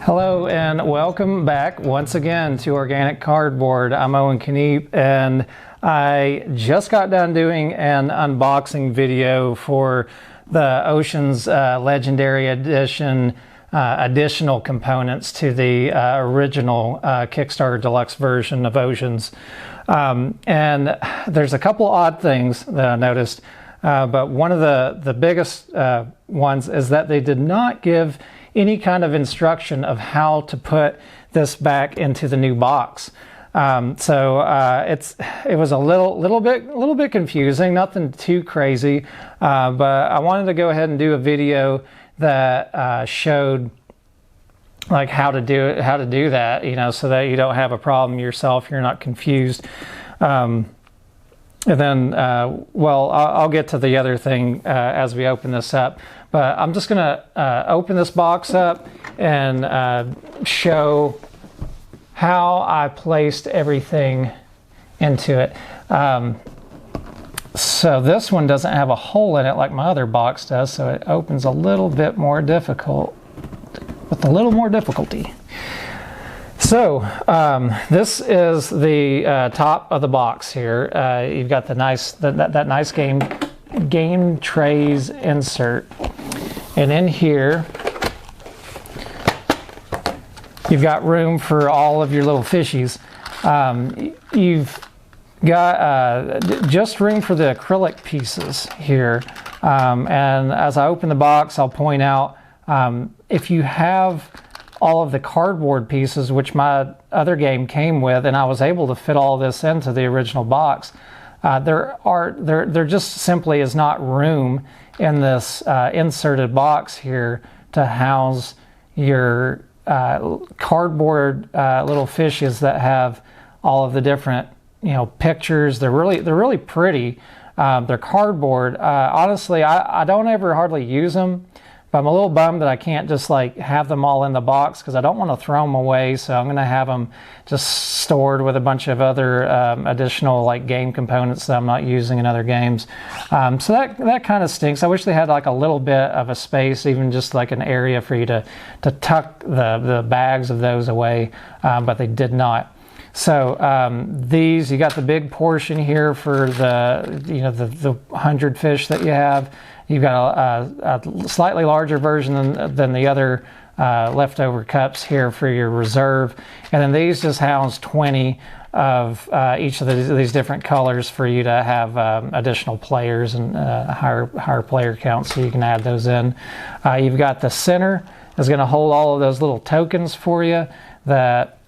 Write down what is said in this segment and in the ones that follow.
Hello and welcome back once again to Organic Cardboard. I'm Owen Kniep, and I just got done doing an unboxing video for the Oceans Legendary Edition additional components to the original Kickstarter Deluxe version of Oceans. And there's a couple odd things that I noticed, but one of the biggest ones is that they did not give any kind of instruction of how to put this back into the new box. It was a little bit confusing, nothing too crazy, but I wanted to go ahead and do a video that showed like how to do that, you know, so that you don't have a problem yourself, you're not confused. And then, well, I'll get to the other thing as we open this up. But I'm just going to open this box up and show how I placed everything into it. So this one doesn't have a hole in it like my other box does, so it opens a little bit more difficult, with a little more difficulty. So this is the top of the box here. You've got the nice that nice game trays insert, and in here you've got room for all of your little fishies. You've got just room for the acrylic pieces here, and as I open the box, I'll point out if you have all of the cardboard pieces, which my other game came with, and I was able to fit all this into the original box, there just simply is not room in this inserted box here to house your cardboard little fishes that have all of the different, you know, pictures. They're really pretty. They're cardboard. Honestly, I don't ever hardly use them. But I'm a little bummed that I can't just like have them all in the box, because I don't want to throw them away. So I'm going to have them just stored with a bunch of other additional like game components that I'm not using in other games. So that kind of stinks. I wish they had like a little bit of a space, even just like an area for you to tuck the bags of those away, but they did not. So these, you got the big portion here for the 100 fish that you have. You've got a slightly larger version than the other leftover cups here for your reserve. And then these just house 20 of each of these different colors for you to have additional players and higher player count, so you can add those in. You've got the center is going to hold all of those little tokens for you that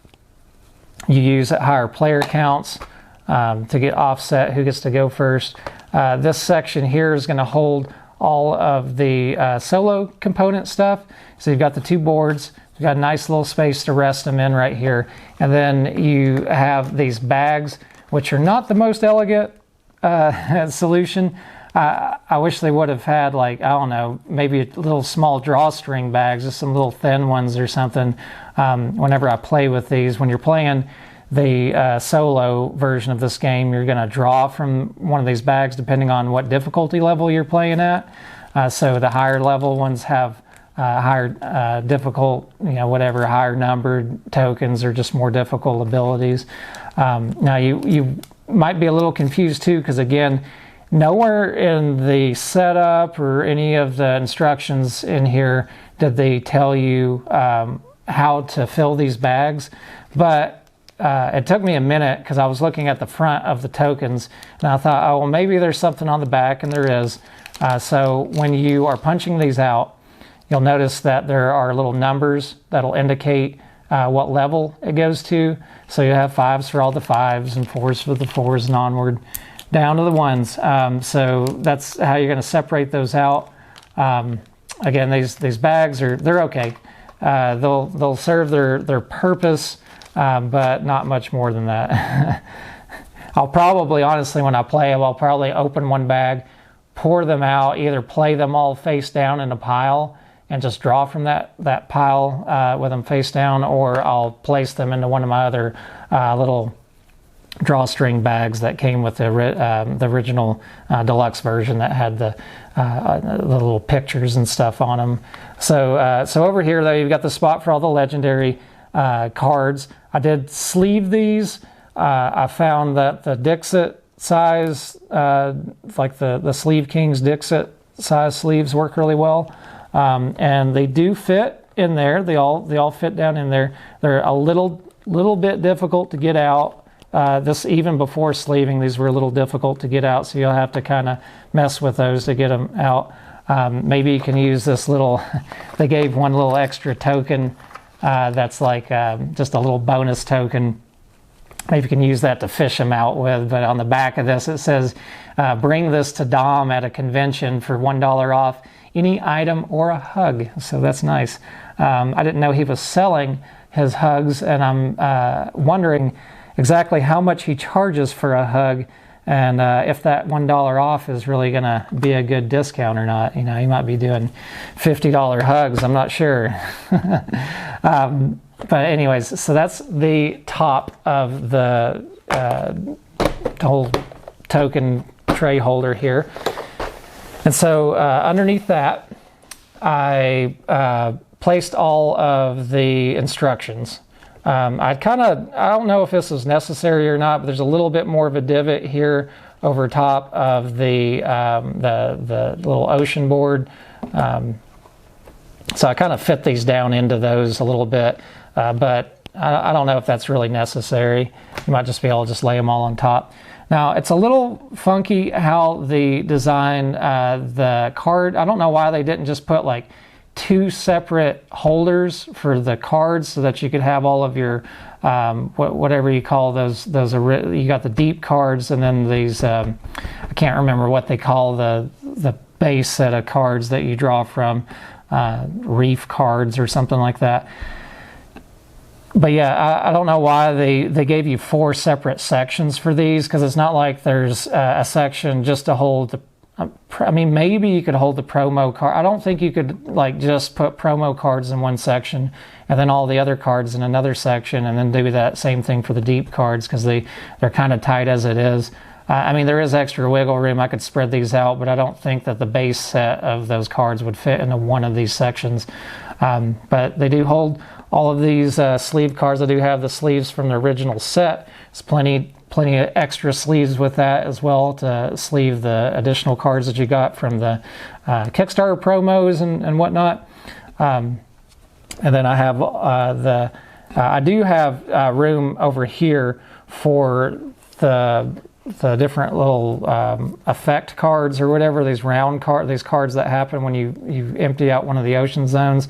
you use at higher player counts to get offset who gets to go first. This section here is going to hold all of the solo component stuff. So you've got the two boards, you've got a nice little space to rest them in right here. And then you have these bags, which are not the most elegant solution. I wish they would have had, like, I don't know, maybe little small drawstring bags, just some little thin ones or something. Whenever I play with these, when you're playing the solo version of this game, you're going to draw from one of these bags depending on what difficulty level you're playing at. So the higher level ones have higher difficult, you know, whatever, higher numbered tokens or just more difficult abilities. Now you might be a little confused too, because again, nowhere in the setup or any of the instructions in here did they tell you how to fill these bags. But it took me a minute, because I was looking at the front of the tokens and I thought, oh, well, maybe there's something on the back, and there is. So when you are punching these out, you'll notice that there are little numbers that'll indicate what level it goes to. So you have 5s for all the 5s and 4s for the 4s and onward down to the 1s. So that's how you're going to separate those out. Again, these bags they're okay. They'll serve their purpose. But not much more than that. I'll probably, honestly, when I play them, I'll probably open one bag, pour them out, either play them all face down in a pile and just draw from that pile with them face down, or I'll place them into one of my other little drawstring bags that came with the original deluxe version that had the little pictures and stuff on them. So over here though, you've got the spot for all the legendary cards. I did sleeve these. I found that the Dixit size, like the Sleeve Kings Dixit size sleeves, work really well, and they do fit in there. They all fit down in there. They're a little bit difficult to get out. This, even before sleeving, these were a little difficult to get out, so you'll have to kind of mess with those to get them out. Maybe you can use this little, they gave one little extra token that's like just a little bonus token. Maybe you can use that to fish them out with, but on the back of this it says, bring this to Dom at a convention for $1 off any item or a hug. So that's nice. I didn't know he was selling his hugs, and I'm wondering exactly how much he charges for a hug, and if that $1 off is really going to be a good discount or not. You know, he might be doing $50 hugs. I'm not sure. But anyways, so that's the top of the whole token tray holder here. And so underneath that, I placed all of the instructions. I don't know if this is necessary or not, but there's a little bit more of a divot here over top of the little ocean board. So I kind of fit these down into those a little bit, but I don't know if that's really necessary. You might just be able to just lay them all on top. Now, it's a little funky how the design, the card, I don't know why they didn't just put like 2 separate holders for the cards so that you could have all of your, whatever you call those, you got the deep cards, and then these, I can't remember what they call the base set of cards that you draw from, reef cards or something like that. But yeah, I don't know why they gave you 4 separate sections for these, because it's not like there's a section just to hold the, I mean, maybe you could hold the promo card. I don't think you could like just put promo cards in one section and then all the other cards in another section and then do that same thing for the deep cards, because they're kind of tight as it is. I mean, there is extra wiggle room. I could spread these out, but I don't think that the base set of those cards would fit into one of these sections. But they do hold all of these sleeve cards. I do have the sleeves from the original set. There's plenty of extra sleeves with that as well to sleeve the additional cards that you got from the Kickstarter promos and whatnot. And then I have I do have room over here for the different little effect cards or whatever, these these cards that happen when you empty out one of the ocean zones.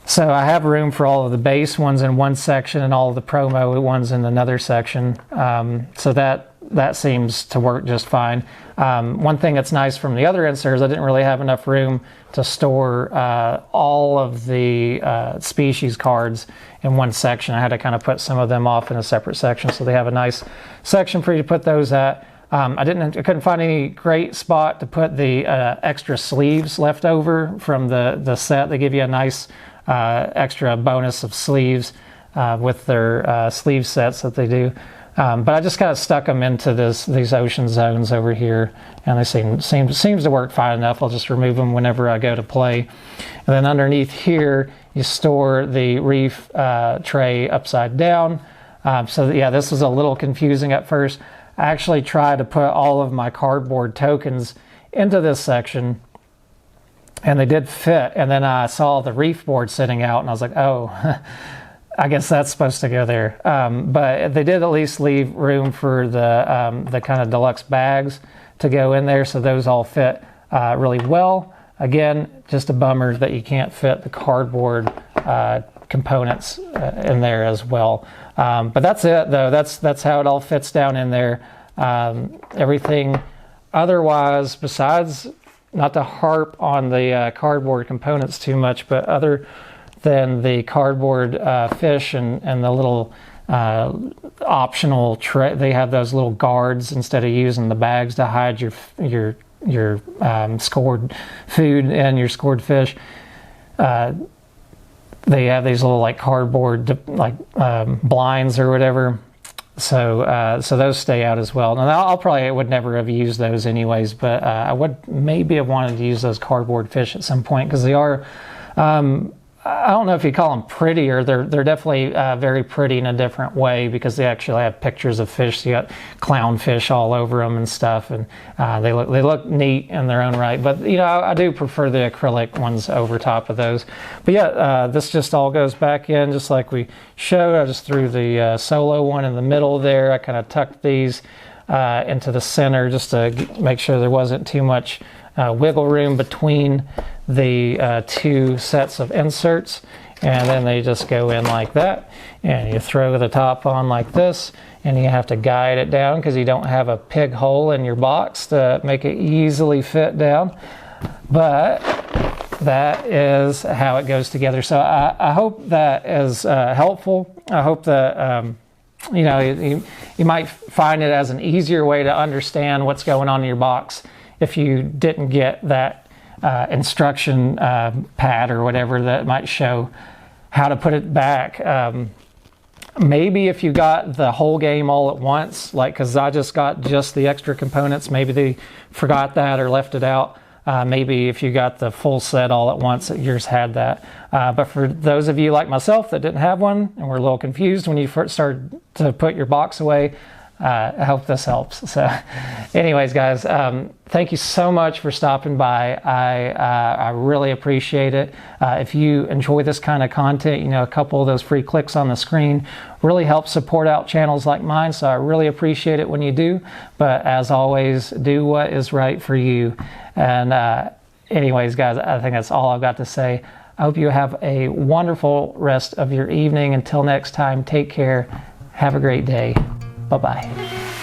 So I have room for all of the base ones in one section and all of the promo ones in another section. So that seems to work just fine. One thing that's nice from the other inserts, I didn't really have enough room to store all of the species cards in one section. I had to kind of put some of them off in a separate section, so they have a nice section for you to put those at. I couldn't find any great spot to put the extra sleeves left over from the set. They give you a nice extra bonus of sleeves with their sleeve sets that they do. But I just kind of stuck them into these ocean zones over here, and they seems to work fine enough. I'll just remove them whenever I go to play. And then underneath here, you store the reef tray upside down. So yeah, this was a little confusing at first. I actually tried to put all of my cardboard tokens into this section, and they did fit. And then I saw the reef board sitting out, and I was like, oh, I guess that's supposed to go there. But they did at least leave room for the kind of deluxe bags to go in there, so those all fit really well. Again, just a bummer that you can't fit the cardboard components in there as well. But that's it, though. That's how it all fits down in there. Everything otherwise, besides, not to harp on the cardboard components too much, but other than the cardboard fish and the little optional tray, they have those little guards instead of using the bags to hide your scored food and your scored fish. They have these little like cardboard blinds or whatever. So those stay out as well. Now I would never have used those anyways, but I would maybe have wanted to use those cardboard fish at some point, because they are, I don't know if you call them prettier. They're definitely very pretty in a different way, because they actually have pictures of fish. So you got clownfish all over them and stuff, and they look neat in their own right. But I do prefer the acrylic ones over top of those. But yeah, this just all goes back in just like we showed. I just threw the solo one in the middle there. I kind of tucked these into the center just to make sure there wasn't too much wiggle room between the two sets of inserts, and then they just go in like that, and you throw the top on like this, and you have to guide it down because you don't have a pig hole in your box to make it easily fit down. But that is how it goes together. So I hope that is helpful. I hope that you might find it as an easier way to understand what's going on in your box if you didn't get that instruction pad or whatever that might show how to put it back. Maybe if you got the whole game all at once, because I just got just the extra components, maybe they forgot that or left it out. Maybe if you got the full set all at once, yours had that. But for those of you like myself that didn't have one and were a little confused when you first started to put your box away, I hope this helps. So anyways, guys, thank you so much for stopping by. I really appreciate it. If you enjoy this kind of content, a couple of those free clicks on the screen really help support out channels like mine. So I really appreciate it when you do. But as always, do what is right for you. And anyways, guys, I think that's all I've got to say. I hope you have a wonderful rest of your evening. Until next time, take care. Have a great day. Bye-bye.